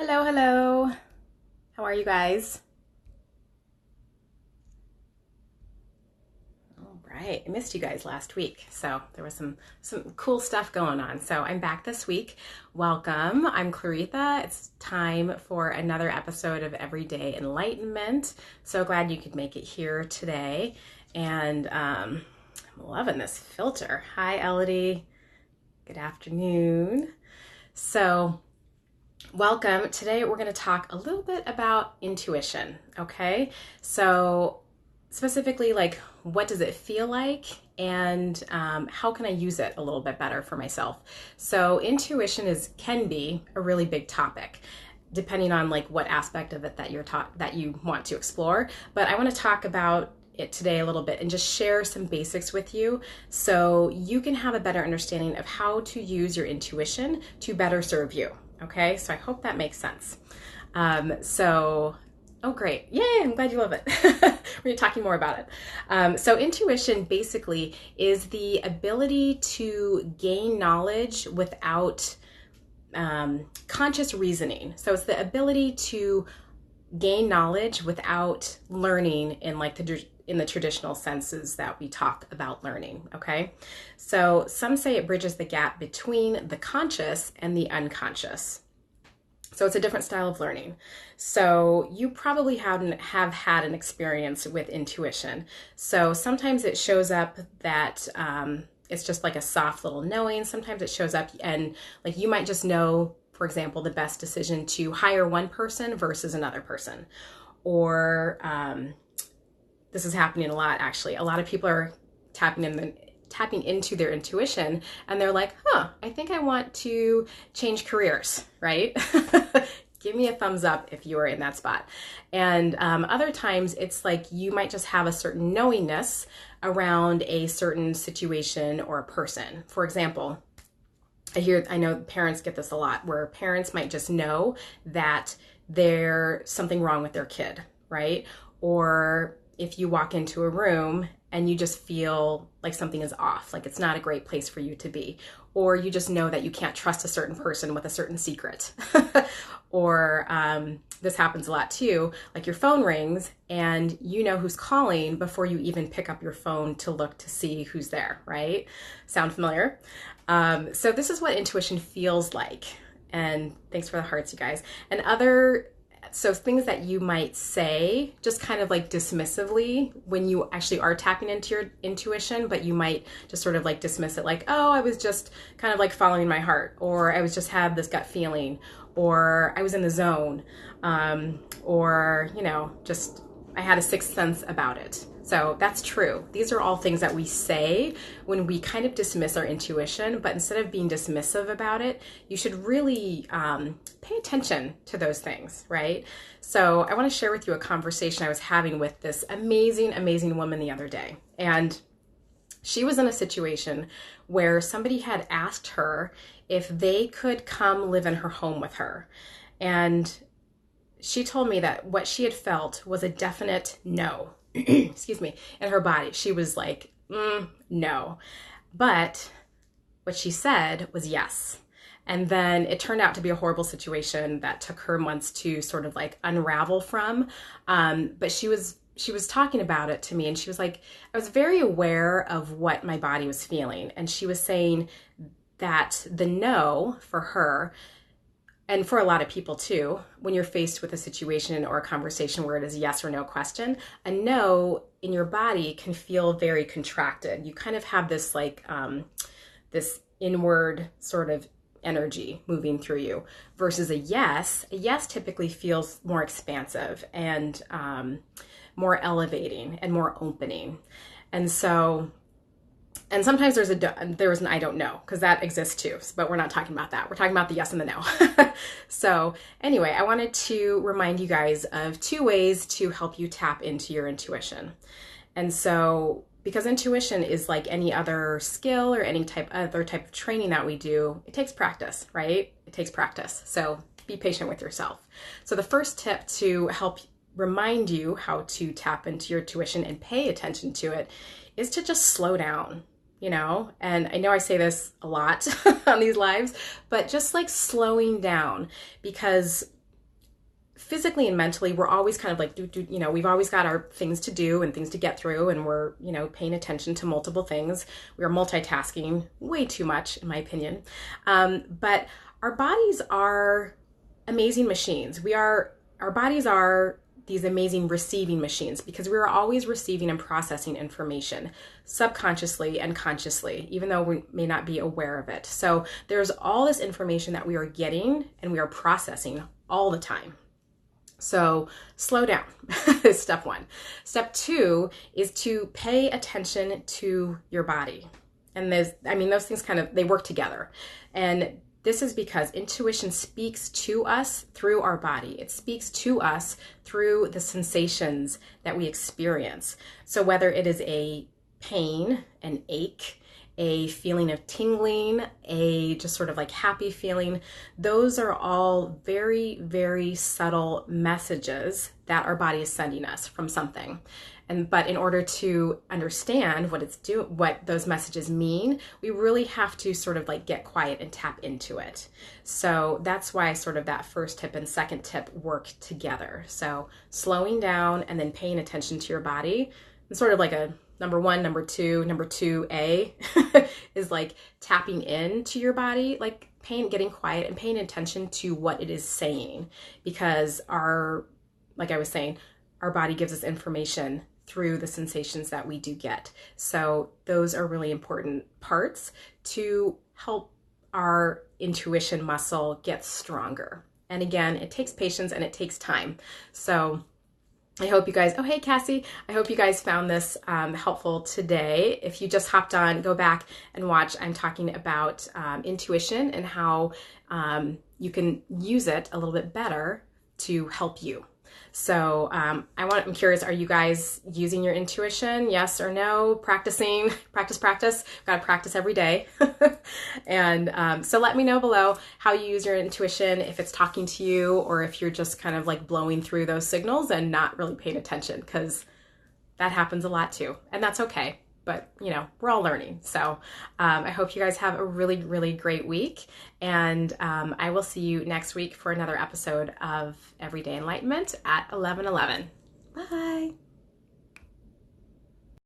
Hello, hello. How are you guys? All right. I missed you guys last week. So there was some cool stuff going on. So I'm back this week. Welcome. I'm Claritha. It's time for another episode of Everyday Enlightenment. So glad you could make it here today. And I'm loving this filter. Hi, Elodie. Good afternoon. So welcome. Today we're going to talk a little bit about intuition, okay? So specifically, like, what does it feel like, and how can I use it a little bit better for myself? So intuition can be a really big topic, depending on like what aspect of it that that you want to explore. But I want to talk about it today a little bit and just share some basics with you so you can have a better understanding of how to use your intuition to better serve you. Okay, so I hope that makes sense. Oh great, yay, I'm glad you love it. We're gonna be talking more about it. So intuition basically is the ability to gain knowledge without conscious reasoning. So it's the ability to gain knowledge without learning in like in the traditional senses that we talk about learning, okay? So some say it bridges the gap between the conscious and the unconscious. So it's a different style of learning. So you probably have had an experience with intuition. So sometimes it shows up that it's just like a soft little knowing. Sometimes it shows up and like you might just know, for example, the best decision to hire one person versus another person. Or this is happening a lot, actually. A lot of people are tapping into their intuition and they're like, I think I want to change careers, right? Give me a thumbs up if you are in that spot. And other times it's like you might just have a certain knowingness around a certain situation or a person. For example, I know parents get this a lot, where parents might just know that there's something wrong with their kid, right? Or if you walk into a room and you just feel like something is off, like it's not a great place for you to be, or you just know that you can't trust a certain person with a certain secret. Or this happens a lot too, like your phone rings and you know who's calling before you even pick up your phone to look to see who's there, right? Sound familiar? So this is what intuition feels like. And thanks for the hearts, you guys. So things that you might say just kind of like dismissively when you actually are tapping into your intuition, but you might just sort of like dismiss it like, oh, I was just kind of like following my heart, or I was just had this gut feeling, or I was in the zone, or, just I had a sixth sense about it. So that's true. These are all things that we say when we kind of dismiss our intuition, but instead of being dismissive about it, you should really pay attention to those things, right? So I want to share with you a conversation I was having with this amazing, amazing woman the other day. And she was in a situation where somebody had asked her if they could come live in her home with her. And she told me that what she had felt was a definite no. Excuse me, in her body. She was like, no. But what she said was yes. And then it turned out to be a horrible situation that took her months to sort of like unravel from. But she was talking about it to me, and she was like, I was very aware of what my body was feeling. And she was saying that the no for her, and for a lot of people too, when you're faced with a situation or a conversation where it is a yes or no question, a no in your body can feel very contracted. You kind of have this like this inward sort of energy moving through you, versus a yes. A yes typically feels more expansive and more elevating and more opening. And sometimes there's an I don't know, because that exists too, but we're not talking about that. We're talking about the yes and the no. So anyway, I wanted to remind you guys of 2 ways to help you tap into your intuition. And so, because intuition is like any other skill or any other type of training that we do, it takes practice, right? It takes practice. So be patient with yourself. So the first tip to help remind you how to tap into your intuition and pay attention to it is to just slow down. And I know I say this a lot on these lives, but just like slowing down, because physically and mentally, we're always kind of like, we've always got our things to do and things to get through, and we're, paying attention to multiple things. We are multitasking way too much, in my opinion. But our bodies are amazing machines. Our bodies are these amazing receiving machines because we are always receiving and processing information subconsciously and consciously, even though we may not be aware of it. So there's all this information that we are getting and we are processing all the time. So slow down is step one. Step two is to pay attention to your body. And those things they work together. And this is because intuition speaks to us through our body. It speaks to us through the sensations that we experience. So whether it is a pain, an ache, a feeling of tingling, a just sort of like happy feeling, those are all very, very subtle messages that our body is sending us from something. But in order to understand what those messages mean, we really have to sort of like get quiet and tap into it. So that's why sort of that first tip and second tip work together. So slowing down and then paying attention to your body, and sort of like a number one, number two A is like tapping into your body, like getting quiet and paying attention to what it is saying, because like I was saying, our body gives us information through the sensations that we do get. So those are really important parts to help our intuition muscle get stronger. And again, it takes patience and it takes time. So I hope you guys, oh, hey, Cassie. I hope you guys found this helpful today. If you just hopped on, go back and watch. I'm talking about intuition and how you can use it a little bit better to help you. So I'm curious, are you guys using your intuition? Yes or no? Practicing, practice. Got to practice every day. And so let me know below how you use your intuition, if it's talking to you or if you're just kind of like blowing through those signals and not really paying attention, because that happens a lot too. And that's okay. But, we're all learning. So I hope you guys have a really, really great week. And I will see you next week for another episode of Everyday Enlightenment at 11:11. Bye.